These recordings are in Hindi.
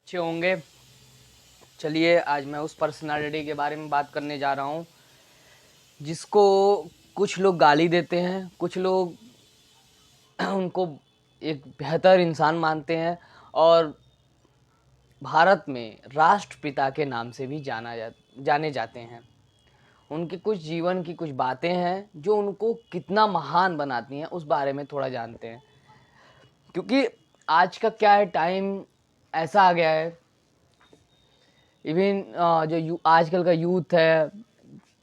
अच्छे होंगे। चलिए आज मैं उस पर्सनालिटी के बारे में बात करने जा रहा हूँ जिसको कुछ लोग गाली देते हैं, कुछ लोग उनको एक बेहतर इंसान मानते हैं और भारत में राष्ट्रपिता के नाम से भी जाने जाते हैं। उनके कुछ जीवन की कुछ बातें हैं जो उनको कितना महान बनाती हैं, उस बारे में थोड़ा जानते हैं। क्योंकि आज का क्या है, टाइम ऐसा आ गया है, इवन जो आजकल का यूथ है,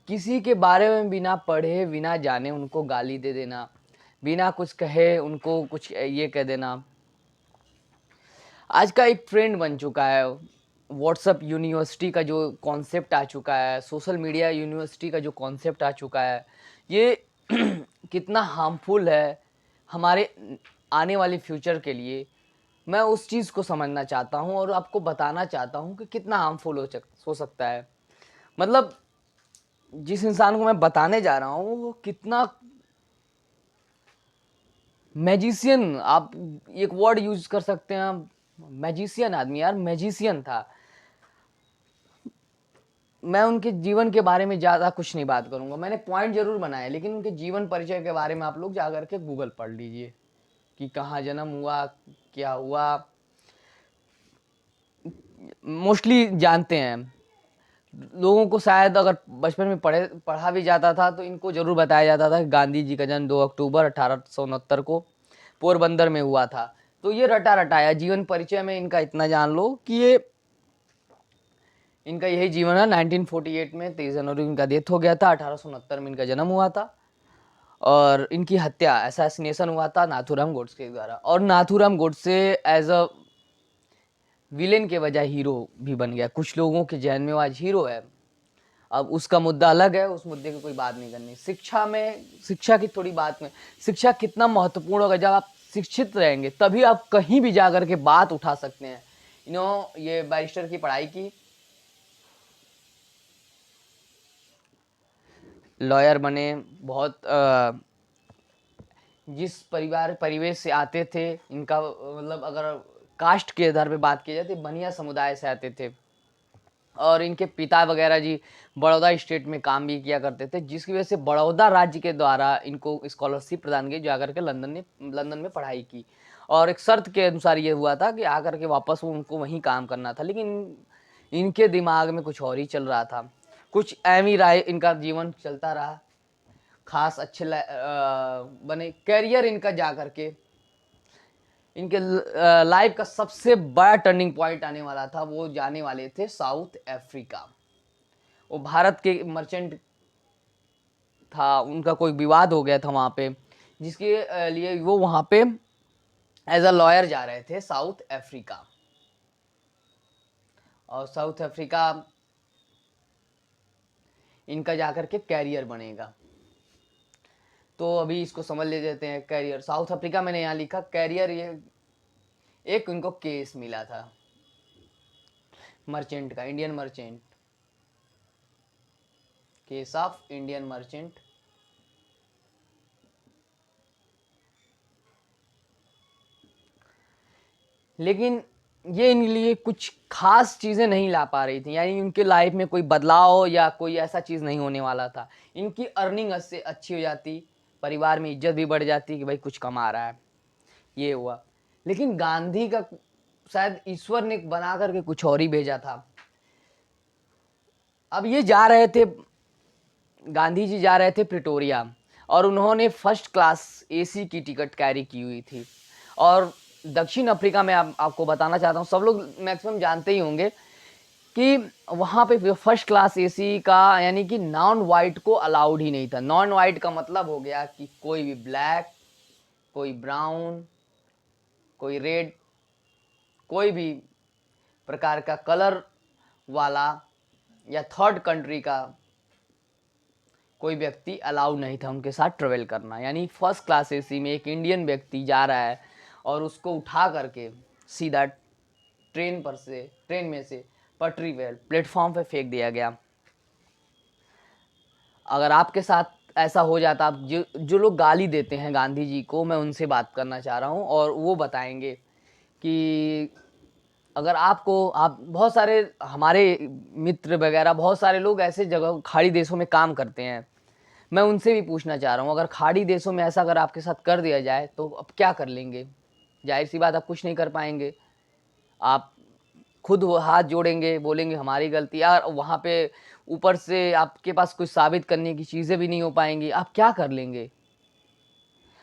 किसी के बारे में बिना पढ़े बिना जाने उनको गाली दे देना, बिना कुछ कहे उनको कुछ ये कह देना आज का एक ट्रेंड बन चुका है। व्हाट्सअप यूनिवर्सिटी का जो कॉन्सेप्ट आ चुका है, सोशल मीडिया यूनिवर्सिटी का जो कॉन्सेप्ट आ चुका है, ये कितना हार्मफुल है हमारे आने वाले फ्यूचर के लिए। मैं उस चीज़ को समझना चाहता हूँ और आपको बताना चाहता हूँ कि कितना हार्मफुल हो सकता है। मतलब जिस इंसान को मैं बताने जा रहा हूँ वो कितना मैजिशियन, आप एक वर्ड यूज कर सकते हैं, मैजिशियन आदमी, यार मैजिशियन था। मैं उनके जीवन के बारे में ज़्यादा कुछ नहीं बात करूंगा, मैंने पॉइंट जरूर बनाए, लेकिन उनके जीवन परिचय के बारे में आप लोग जा करके गूगल पढ़ लीजिए कि कहाँ जन्म हुआ, क्या हुआ। मोस्टली जानते हैं लोगों को, शायद अगर बचपन में पढ़ा भी जाता था तो इनको जरूर बताया जाता था कि गांधी जी का जन्म 2 अक्टूबर 1869 को पोरबंदर में हुआ था। तो ये रटा रटाया जीवन परिचय में इनका इतना जान लो कि ये इनका यही जीवन है। 1948 में 23 जनवरी इनका डेथ हो गया था, 1869 में इनका जन्म हुआ था और इनकी हत्या, असैसिनेशन हुआ था नाथूराम गोडसे के द्वारा। और Nathuram Godse as a villain के बजाय हीरो भी बन गया। कुछ लोगों के जहन में वो आज हीरो है, अब उसका मुद्दा अलग है, उस मुद्दे की कोई बात नहीं करनी। शिक्षा की थोड़ी बात में, शिक्षा कितना महत्वपूर्ण होगा, जब आप शिक्षित रहेंगे तभी आप कहीं भी जाकर के बात उठा सकते हैं। ये बैरिस्टर की पढ़ाई की, लॉयर बने, बहुत जिस परिवेश से आते थे, इनका मतलब अगर कास्ट के आधार पे बात की जाए तो बनिया समुदाय से आते थे और इनके पिता वगैरह जी बड़ौदा स्टेट में काम भी किया करते थे, जिसकी वजह से बड़ौदा राज्य के द्वारा इनको स्कॉलरशिप प्रदान की, जाकर के लंदन में पढ़ाई की। और एक शर्त के अनुसार ये हुआ था कि आकर के वापस उनको वहीं काम करना था, लेकिन इनके दिमाग में कुछ और ही चल रहा था। कुछ एम ही राय इनका जीवन चलता रहा, खास अच्छे बने कैरियर इनका, जा करके इनके लाइफ का सबसे बड़ा टर्निंग पॉइंट आने वाला था। वो जाने वाले थे साउथ अफ्रीका। वो भारत के मर्चेंट था, उनका कोई विवाद हो गया था वहाँ पे, जिसके लिए वो वहाँ पे एज अ लॉयर जा रहे थे साउथ अफ्रीका। और साउथ अफ्रीका इनका जाकर के कैरियर बनेगा। तो अभी इसको समझ ले देते हैं। कैरियर साउथ अफ्रीका, मैंने यहाँ लिखा कैरियर, ये एक इनको केस मिला था मर्चेंट का, Indian merchant, case of Indian merchant. लेकिन ये इनके लिए कुछ खास चीज़ें नहीं ला पा रही थी, यानी उनके लाइफ में कोई बदलाव या कोई ऐसा चीज़ नहीं होने वाला था। इनकी अर्निंग से अच्छी हो जाती, परिवार में इज्जत भी बढ़ जाती कि भाई कुछ कमा रहा है, ये हुआ। लेकिन गांधी का शायद ईश्वर ने बना करके कुछ और ही भेजा था। अब ये जा रहे थे, गांधी जी जा रहे थे प्रिटोरिया, और उन्होंने फर्स्ट क्लास एसी की टिकट कैरी की हुई थी। और दक्षिण अफ्रीका में आपको बताना चाहता हूँ, सब लोग मैक्सिमम जानते ही होंगे कि वहाँ पे फर्स्ट क्लास एसी का, यानी कि नॉन वाइट को अलाउड ही नहीं था। नॉन वाइट का मतलब हो गया कि कोई भी ब्लैक, कोई ब्राउन, कोई रेड, कोई भी प्रकार का कलर वाला या थर्ड कंट्री का कोई व्यक्ति अलाउ नहीं था उनके साथ ट्रेवल करना। यानी फर्स्ट क्लास एसी में एक इंडियन व्यक्ति जा रहा है और उसको उठा करके सीधा ट्रेन में से पटरी पे, प्लेटफॉर्म पे फेंक दिया गया। अगर आपके साथ ऐसा हो जाता, आप जो लोग गाली देते हैं गांधी जी को, मैं उनसे बात करना चाह रहा हूँ और वो बताएंगे कि अगर आप बहुत सारे हमारे मित्र वगैरह बहुत सारे लोग ऐसे जगह खाड़ी देशों में काम करते हैं। मैं उनसे भी पूछना चाह रहा हूँ, अगर खाड़ी देशों में ऐसा अगर आपके साथ कर दिया जाए तो अब क्या कर लेंगे? जाहिर सी बात, आप कुछ नहीं कर पाएंगे। आप खुद वो हाथ जोड़ेंगे, बोलेंगे हमारी गलती, यार वहाँ पे ऊपर से आपके पास कुछ साबित करने की चीज़ें भी नहीं हो पाएंगी, आप क्या कर लेंगे?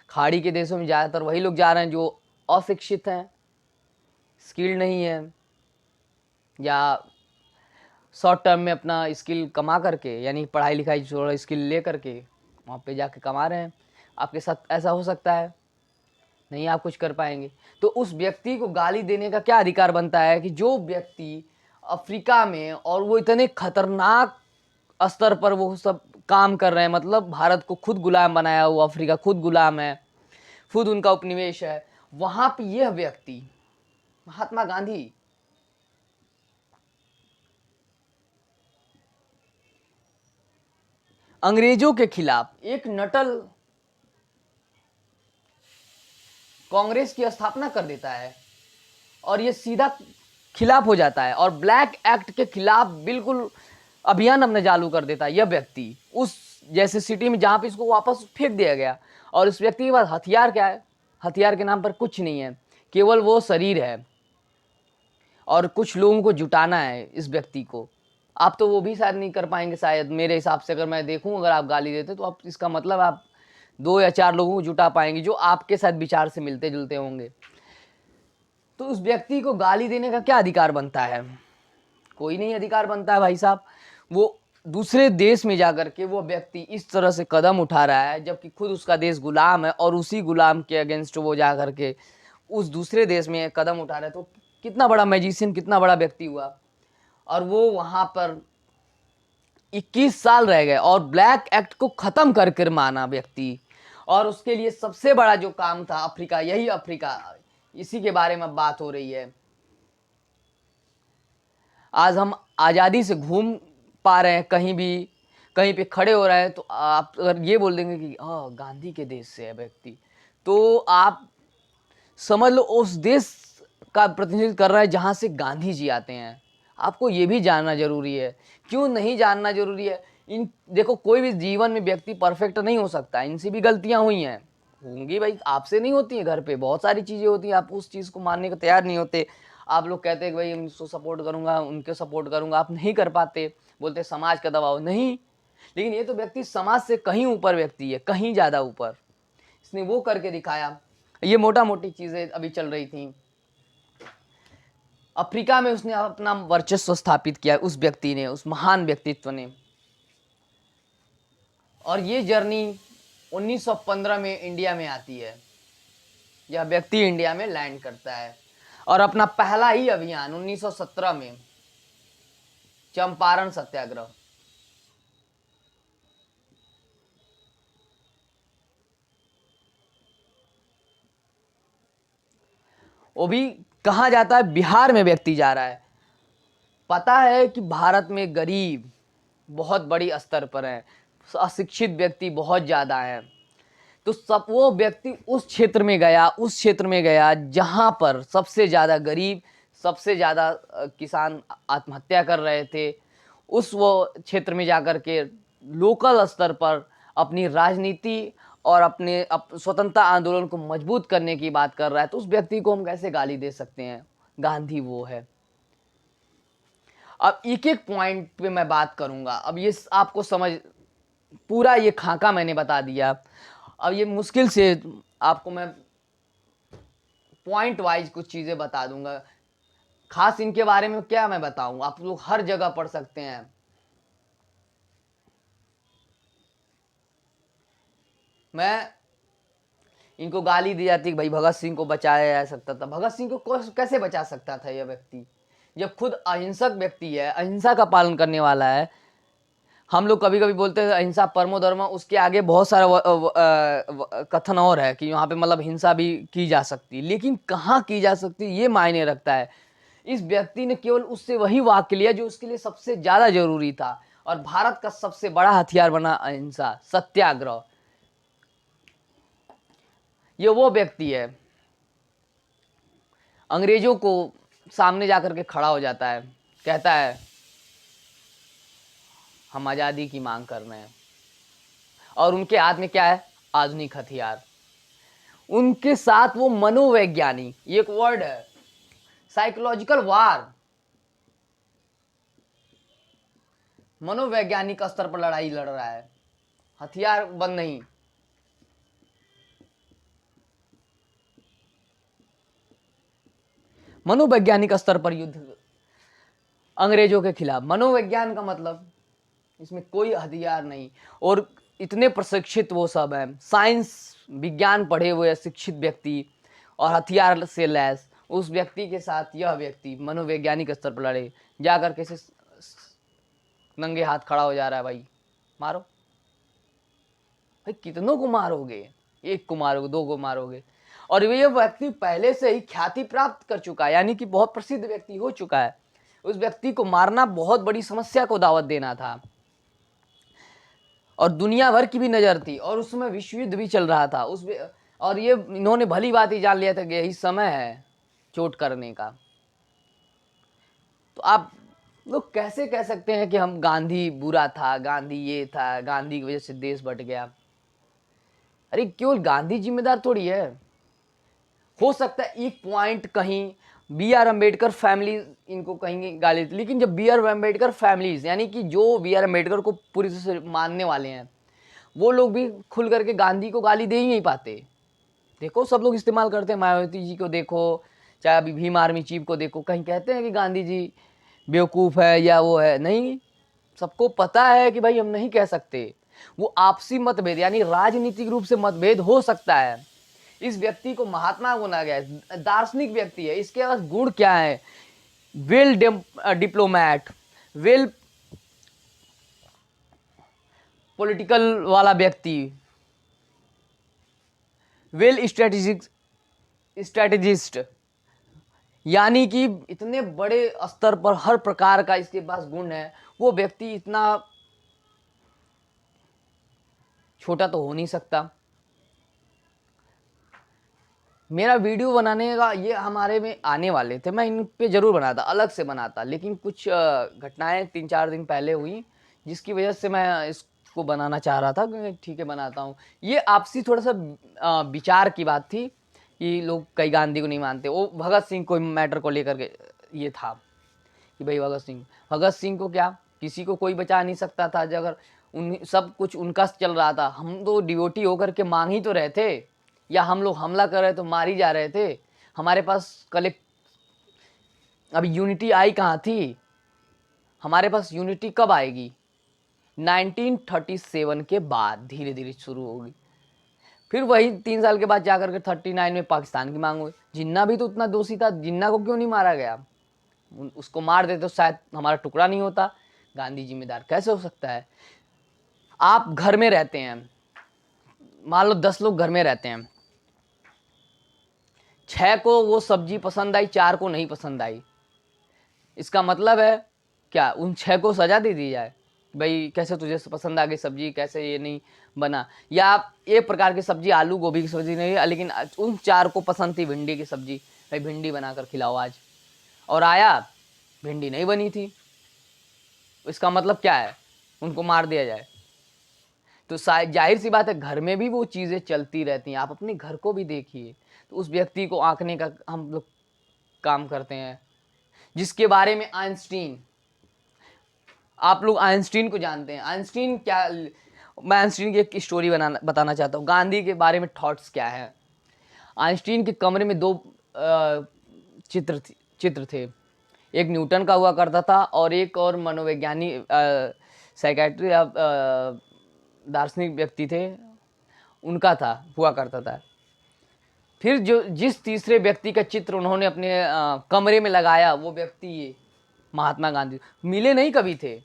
खाड़ी के देशों में ज़्यादातर वही लोग जा रहे हैं जो अशिक्षित हैं, स्किल्ड नहीं है, या शॉर्ट टर्म में अपना स्किल कमा करके, यानी पढ़ाई लिखाई थोड़ा स्किल ले करके वहाँ पे जाके कमा रहे हैं। आपके साथ ऐसा हो सकता है? नहीं, आप कुछ कर पाएंगे। तो उस व्यक्ति को गाली देने का क्या अधिकार बनता है कि जो व्यक्ति अफ्रीका में, और वो इतने खतरनाक स्तर पर वो सब काम कर रहे हैं, मतलब भारत को खुद गुलाम बनाया हुआ अफ्रीका खुद गुलाम है, खुद उनका उपनिवेश है, वहां पे यह व्यक्ति महात्मा गांधी अंग्रेजों के खिलाफ एक नटल कांग्रेस की स्थापना कर देता है और ये सीधा खिलाफ हो जाता है और ब्लैक एक्ट के खिलाफ बिल्कुल अभियान अपने चालू कर देता है। यह व्यक्ति उस जैसे सिटी में जहां पे इसको वापस फेंक दिया गया, और इस व्यक्ति के पास हथियार क्या है? हथियार के नाम पर कुछ नहीं है, केवल वो शरीर है और कुछ लोगों को जुटाना है इस व्यक्ति को। आप तो वो भी शायद नहीं कर पाएंगे, शायद मेरे हिसाब से अगर मैं देखूं, अगर आप गाली देते तो आप इसका मतलब आप 2 या 4 लोगों को जुटा पाएंगे जो आपके साथ विचार से मिलते जुलते होंगे। तो उस व्यक्ति को गाली देने का क्या अधिकार बनता है? कोई नहीं अधिकार बनता है भाई साहब। वो दूसरे देश में जाकर के वो व्यक्ति इस तरह से कदम उठा रहा है, जबकि खुद उसका देश गुलाम है, और उसी गुलाम के अगेंस्ट वो जाकर के उस दूसरे देश में कदम उठा रहा है। तो कितना बड़ा मैजिशियन, कितना बड़ा व्यक्ति हुआ। और वो वहां पर 21 साल रह गए और ब्लैक एक्ट को खत्म करके माना व्यक्ति, और उसके लिए सबसे बड़ा जो काम था अफ्रीका, यही अफ्रीका, इसी के बारे में बात हो रही है। आज हम आज़ादी से घूम पा रहे हैं, कहीं भी कहीं पे खड़े हो रहे हैं, तो आप अगर ये बोल देंगे कि गांधी के देश से है व्यक्ति, तो आप समझ लो उस देश का प्रतिनिधित्व कर रहा है जहाँ से गांधी जी आते हैं। आपको ये भी जानना जरूरी है। क्यों नहीं जानना जरूरी है? इन देखो, कोई भी जीवन में व्यक्ति परफेक्ट नहीं हो सकता, इनसे भी गलतियां हुई हैं, होंगी भाई, आपसे नहीं होती है, घर पे बहुत सारी चीजें होती हैं, आप उस चीज को मानने को तैयार नहीं होते। आप लोग कहते हैं कि भाई उनको सपोर्ट करूंगा, उनके सपोर्ट करूंगा, आप नहीं कर पाते, बोलते समाज का दबाव। नहीं, लेकिन ये तो व्यक्ति समाज से कहीं ऊपर व्यक्ति है, कहीं ज्यादा ऊपर। इसने वो करके दिखाया। ये मोटा मोटी चीजें अभी चल रही थी। अफ्रीका में उसने अपना वर्चस्व स्थापित किया, उस व्यक्ति ने, उस महान व्यक्तित्व ने। और ये जर्नी 1915 में इंडिया में आती है। यह व्यक्ति इंडिया में लैंड करता है और अपना पहला ही अभियान 1917 में, चंपारण सत्याग्रह, वो भी कहाँ जाता है? बिहार में व्यक्ति जा रहा है। पता है कि भारत में गरीब बहुत बड़ी स्तर पर है, अशिक्षित व्यक्ति बहुत ज़्यादा है। तो सब वो व्यक्ति उस क्षेत्र में गया, उस क्षेत्र में गया जहाँ पर सबसे ज़्यादा गरीब, सबसे ज़्यादा किसान आत्महत्या कर रहे थे। उस वो क्षेत्र में जाकर के लोकल स्तर पर अपनी राजनीति और अपने स्वतंत्रता आंदोलन को मजबूत करने की बात कर रहा है। तो उस व्यक्ति को हम कैसे गाली दे सकते हैं? गांधी वो है। अब एक एक पॉइंट पे मैं बात करूंगा। अब ये आपको समझ, पूरा ये खाका मैंने बता दिया। अब ये मुश्किल से आपको मैं पॉइंट वाइज कुछ चीजें बता दूंगा। खास इनके बारे में क्या मैं बताऊं, आप लोग हर जगह पढ़ सकते हैं। मैं इनको गाली दी जाती कि भाई भगत सिंह को बचाया जा सकता था। भगत सिंह को कैसे बचा सकता था यह व्यक्ति, जब खुद अहिंसक व्यक्ति है, अहिंसा का पालन करने वाला है। हम लोग कभी कभी बोलते हैं अहिंसा परमो धर्म, उसके आगे बहुत सारा कथन और है कि यहाँ पे मतलब हिंसा भी की जा सकती है, लेकिन कहाँ की जा सकती है ये मायने रखता है। इस व्यक्ति ने केवल उससे वही वाक्य लिया जो उसके लिए सबसे ज्यादा जरूरी था, और भारत का सबसे बड़ा हथियार बना अहिंसा, सत्याग्रह। ये वो व्यक्ति है अंग्रेजों को सामने जाकर के खड़ा हो जाता है, कहता है हम आज़ादी की मांग कर रहे हैं, और उनके हाथ में क्या है? आधुनिक हथियार। उनके साथ वो मनोवैज्ञानिक, ये एक वर्ड है, साइकोलॉजिकल वार, मनोवैज्ञानिक स्तर पर लड़ाई लड़ रहा है, हथियार बंद नहीं। मनोवैज्ञानिक स्तर पर युद्ध अंग्रेजों के खिलाफ। मनोविज्ञान का मतलब इसमें कोई हथियार नहीं, और इतने प्रशिक्षित वो सब हैं, साइंस विज्ञान पढ़े हुए शिक्षित व्यक्ति और हथियार से लैस, उस व्यक्ति के साथ यह व्यक्ति मनोवैज्ञानिक स्तर पर लड़े, जाकर कैसे नंगे हाथ खड़ा हो जा रहा है, भाई मारो, भाई कितनों को मारोगे? एक को मारोगे, दो को मारोगे? और ये व्यक्ति पहले से ही ख्याति प्राप्त कर चुका है, यानी कि बहुत प्रसिद्ध व्यक्ति हो चुका है। उस व्यक्ति को मारना बहुत बड़ी समस्या को दावत देना था, और दुनिया भर की भी नजर थी, और उसमें विश्व युद्ध भी चल रहा था और ये इन्होंने भली बात ही जान लिया था कि यही समय है चोट करने का। तो आप लोग कैसे कह सकते हैं कि हम गांधी बुरा था, गांधी ये था, गांधी की वजह से देश बट गया? अरे केवल गांधी जिम्मेदार थोड़ी है। हो सकता है एक पॉइंट कहीं बी आर अम्बेडकर फैमिली इनको कहेंगे गाली, लेकिन जब बी आर अम्बेडकर फैमिलीज, यानी कि जो बी आर अम्बेडकर को पूरी तरह से मानने वाले हैं, वो लोग भी खुल करके गांधी को गाली दे ही नहीं पाते। देखो सब लोग इस्तेमाल करते हैं, मायावती जी को देखो, चाहे अभी भीम आर्मी चीफ को देखो, कहीं कहते हैं कि गांधी जी बेवकूफ़ है या वो है, नहीं, सबको पता है कि भाई हम नहीं कह सकते। वो आपसी मतभेद, यानी राजनीतिक रूप से मतभेद हो सकता है। इस व्यक्ति को महात्मा बोला गया है, दार्शनिक व्यक्ति है, इसके पास गुण क्या है? वेल डिप्लोमैट, वेल पॉलिटिकल वाला व्यक्ति, वेल स्ट्रेटेजिस्ट, यानी कि इतने बड़े स्तर पर हर प्रकार का इसके पास गुण है। वो व्यक्ति इतना छोटा तो हो नहीं सकता। मेरा वीडियो बनाने का ये हमारे में आने वाले थे, मैं इन पे ज़रूर बनाता, अलग से बनाता, लेकिन कुछ घटनाएं 3-4 दिन पहले हुई, जिसकी वजह से मैं इसको बनाना चाह रहा था कि ठीक है बनाता हूँ। ये आपसी थोड़ा सा विचार की बात थी कि लोग कई गांधी को नहीं मानते। वो भगत सिंह को मैटर को लेकर के ये था कि भाई भगत सिंह को क्या, किसी को कोई बचा नहीं सकता था। अगर उन सब कुछ उनका चल रहा था, हम तो डिवोटी होकर के मांग ही तो रहे थे, या हम लोग हमला कर रहे तो मार ही जा रहे थे। हमारे पास अभी यूनिटी आई कहाँ थी? हमारे पास यूनिटी कब आएगी? 1937 के बाद धीरे धीरे शुरू होगी। फिर वही 3 साल के बाद जाकर के 39 में पाकिस्तान की मांग हुई। जिन्ना भी तो उतना दोषी था, जिन्ना को क्यों नहीं मारा गया? उसको मार देते तो शायद हमारा टुकड़ा नहीं होता। गांधी जिम्मेदार कैसे हो सकता है? आप घर में रहते हैं, मान लो 10 लोग घर में रहते हैं, 6 को वो सब्जी पसंद आई, 4 को नहीं पसंद आई, इसका मतलब है क्या उन 6 को सजा दे दी जाए? भाई कैसे तुझे पसंद आ गई सब्जी, कैसे ये नहीं बना? या एक प्रकार की सब्जी, आलू गोभी की सब्जी नहीं है, लेकिन उन 4 को पसंद थी भिंडी की सब्जी, भाई भिंडी बनाकर खिलाओ आज, और आया भिंडी नहीं बनी थी, इसका मतलब क्या है? उनको मार दिया जाए? तो जाहिर सी बात है घर में भी वो चीज़ें चलती रहती हैं। आप अपने घर को भी देखिए, तो उस व्यक्ति को आंकने का हम लोग काम करते हैं, जिसके बारे में आइंस्टीन, आप लोग आइंस्टीन को जानते हैं। आइंस्टीन क्या, मैं आइंस्टीन की एक स्टोरी बताना चाहता हूँ, गांधी के बारे में थॉट्स क्या है। आइंस्टीन के कमरे में 2 चित्र थे, एक न्यूटन का हुआ करता था और एक और मनोवैज्ञानिक साइकेट्री दार्शनिक व्यक्ति थे उनका हुआ करता था। फिर जिस तीसरे व्यक्ति का चित्र उन्होंने अपने कमरे में लगाया, वो व्यक्ति ये महात्मा गांधी मिले नहीं कभी थे,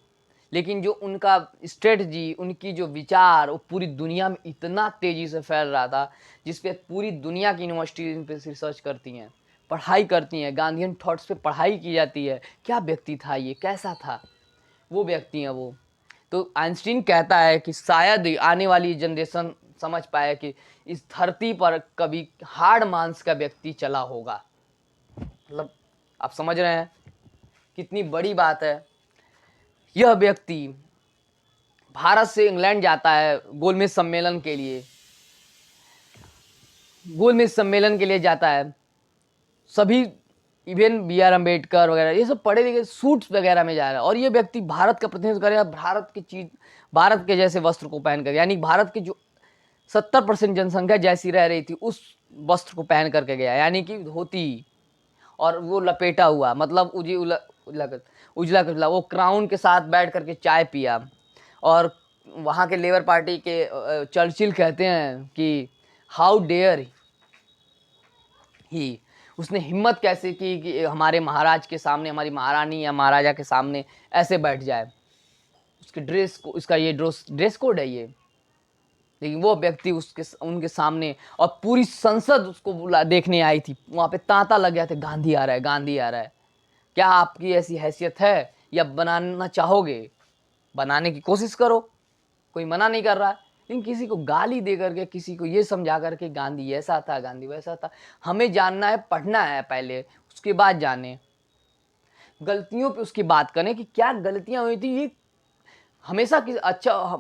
लेकिन जो उनका स्ट्रेटजी, उनकी जो विचार, वो पूरी दुनिया में इतना तेज़ी से फैल रहा था, जिस पे पूरी दुनिया की यूनिवर्सिटी इन पे रिसर्च करती हैं, पढ़ाई करती हैं, गांधीयन थॉट्स पे पढ़ाई की जाती है। क्या व्यक्ति था ये, कैसा था वो व्यक्ति हैं वो। तो आइंस्टीन कहता है कि शायद आने वाली जनरेशन समझ पाए कि इस धरती पर कभी हाड़ मांस का व्यक्ति चला होगा। मतलब आप समझ रहे हैं कितनी बड़ी बात है। यह व्यक्ति भारत से इंग्लैंड जाता है गोलमेज सम्मेलन के लिए, गोलमेज सम्मेलन के लिए जाता है। सभी इवन बी आर अम्बेडकर वगैरह ये सब पढ़े लिखे सूट्स वगैरह में जा रहा है, और ये व्यक्ति भारत का प्रतिनिधित्व करेगा, भारत की चीज, भारत के जैसे वस्त्र को पहनकर, यानी भारत की जो 70% जनसंख्या जैसी रह रही थी उस वस्त्र को पहन करके गया, यानी कि धोती और वो लपेटा हुआ, मतलब उजला कुजला, वो क्राउन के साथ बैठ करके चाय पिया। और वहाँ के लेबर पार्टी के चर्चिल कहते हैं कि हाउ डेयर ही, उसने हिम्मत कैसे की कि हमारे महाराज के सामने, हमारी महारानी या महाराजा के सामने ऐसे बैठ जाए। उसके ड्रेस को, इसका ये ड्रेस कोड है ये, लेकिन वो व्यक्ति उसके उनके सामने, और पूरी संसद उसको बुला देखने आई थी, वहाँ पे तांता लग गया था, गांधी आ रहा है, गांधी आ रहा है। क्या आपकी ऐसी हैसियत है, या बनाना चाहोगे? बनाने की कोशिश करो, कोई मना नहीं कर रहा है। लेकिन किसी को गाली दे करके, किसी को ये समझा करके गांधी ऐसा था, गांधी वैसा था, हमें जानना है, पढ़ना है पहले, उसके बाद जाने, गलतियों पे उसकी बात करें कि क्या गलतियां हुई थी। ये हमेशा कि अच्छा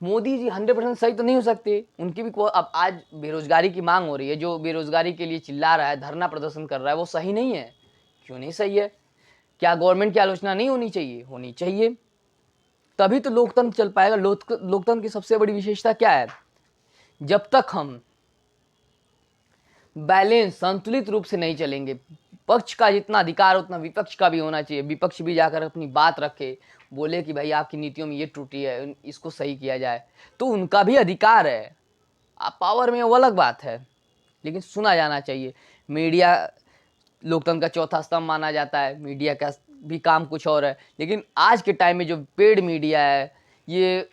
मोदी जी 100% सही तो नहीं हो सकते, उनकी भी अब आज बेरोजगारी की मांग हो रही है, जो बेरोजगारी के लिए चिल्ला रहा है, धरना प्रदर्शन कर रहा है, वो सही नहीं है। क्यों नहीं सही है? क्या गवर्नमेंट की आलोचना नहीं होनी चाहिए? होनी चाहिए, तभी तो लोकतंत्र चल पाएगा। लोकतंत्र की सबसे बड़ी विशेषता क्या है? जब तक हम बैलेंस, संतुलित रूप से नहीं चलेंगे, पक्ष का जितना अधिकार उतना विपक्ष का भी होना चाहिए, विपक्ष भी जाकर अपनी बात रखे, बोले कि भाई आपकी नीतियों में ये त्रुटि है, इसको सही किया जाए, तो उनका भी अधिकार है। आप पावर में वो अलग बात है, लेकिन सुना जाना चाहिए। मीडिया लोकतंत्र का चौथा स्तंभ माना जाता है, मीडिया का भी काम कुछ और है, लेकिन आज के टाइम में जो पेड मीडिया है, ये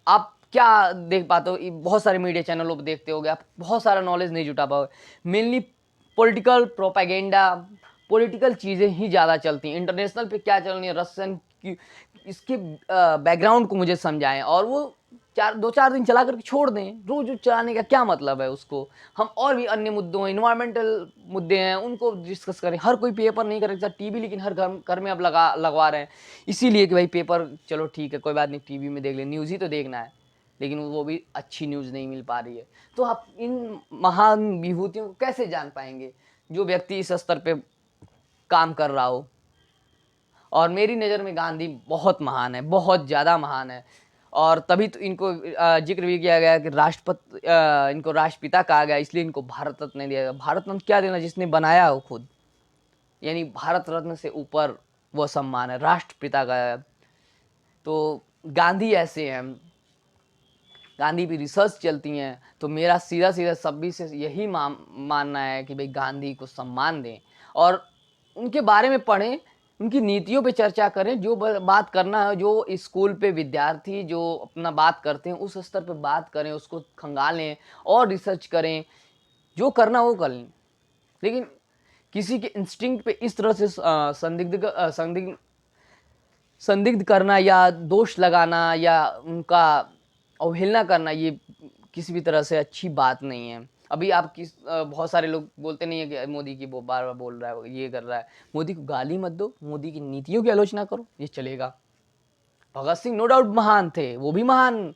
आप क्या देख पाते हो, बहुत सारे मीडिया चैनलों पर देखते होगे आप, बहुत सारा नॉलेज नहीं जुटा पाओगे। मेनली पॉलिटिकल प्रोपेगेंडा, पॉलिटिकल चीज़ें ही ज़्यादा चलती हैं। इंटरनेशनल पे क्या चल रही है, रशियन की, इसके बैकग्राउंड को मुझे समझाएं, और वो 2-4 दिन चला करके छोड़ दें। रोज चलाने का क्या मतलब है उसको? हम और भी अन्य मुद्दों, इन्वायरमेंटल मुद्दे हैं, उनको डिस्कस करें। हर कोई पेपर नहीं कर सकता, टीवी लेकिन हर घर में अब लगवा रहे हैं, इसीलिए कि भाई पेपर चलो ठीक है, कोई बात नहीं, टीवी में देख ले, न्यूज़ ही तो देखना है, लेकिन वो भी अच्छी न्यूज़ नहीं मिल पा रही है। तो आप इन महान विभूतियों को कैसे जान पाएंगे, जो व्यक्ति इस स्तर पे काम कर रहा हो? और मेरी नज़र में गांधी बहुत महान है, बहुत ज़्यादा महान है, और तभी तो इनको जिक्र भी किया गया कि राष्ट्रपति, इनको राष्ट्रपिता कहा गया, इसलिए इनको भारत रत्न दिया गया। भारत रत्न क्या देना, जिसने बनाया हो खुद, यानी भारत रत्न से ऊपर वो सम्मान है, राष्ट्रपिता का। तो गांधी ऐसे हैं, गांधी भी रिसर्च चलती हैं, तो मेरा सीधा सीधा सभी से यही मानना है कि भाई गांधी को सम्मान दें, और उनके बारे में पढ़ें, उनकी नीतियों पे चर्चा करें। जो बात करना है, जो स्कूल पे विद्यार्थी जो अपना बात करते हैं उस स्तर पे बात करें, उसको खंगालें और रिसर्च करें, जो करना वो कर लें। लेकिन किसी के इंस्टिंक्ट पे इस तरह से संदिग्ध करना या दोष लगाना या उनका अवहेलना करना, ये किसी भी तरह से अच्छी बात नहीं है। अभी आप बहुत सारे लोग बोलते नहीं है कि मोदी की वो बार बार बोल रहा है, ये कर रहा है। मोदी को गाली मत दो, मोदी की नीतियों की आलोचना करो, ये चलेगा। भगत सिंह नो डाउट महान थे, वो भी महान।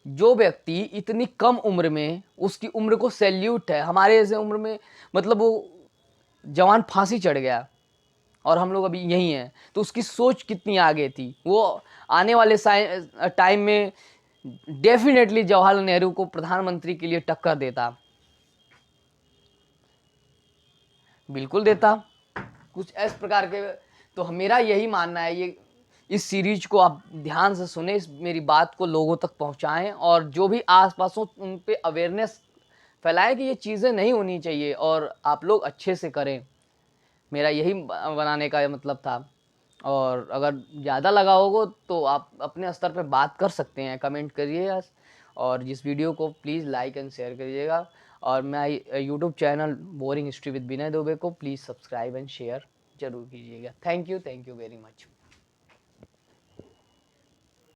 जो व्यक्ति इतनी कम उम्र में, उसकी उम्र को सैल्यूट है, हमारे ऐसे उम्र में, मतलब वो जवान फांसी चढ़ गया और हम लोग अभी यही हैं, तो उसकी सोच कितनी आगे थी। वो आने वाले टाइम में डेफिनेटली जवाहरलाल नेहरू को प्रधानमंत्री के लिए टक्कर देता, बिल्कुल देता, कुछ इस प्रकार के। तो मेरा यही मानना है, ये इस सीरीज को आप ध्यान से सुने, इस मेरी बात को लोगों तक पहुंचाएं, और जो भी आसपास हो उन पे अवेयरनेस फैलाएं कि ये चीज़ें नहीं होनी चाहिए, और आप लोग अच्छे से करें। मेरा यही बनाने का मतलब था। और अगर ज़्यादा लगा होगा तो आप अपने स्तर पे बात कर सकते हैं, कमेंट करिए, और जिस वीडियो को प्लीज़ लाइक एंड शेयर करिएगा। और मैं YouTube channel boring history with Vinay Dubey को प्लीज़ सब्सक्राइब एंड शेयर जरूर कीजिएगा। Thank you very much.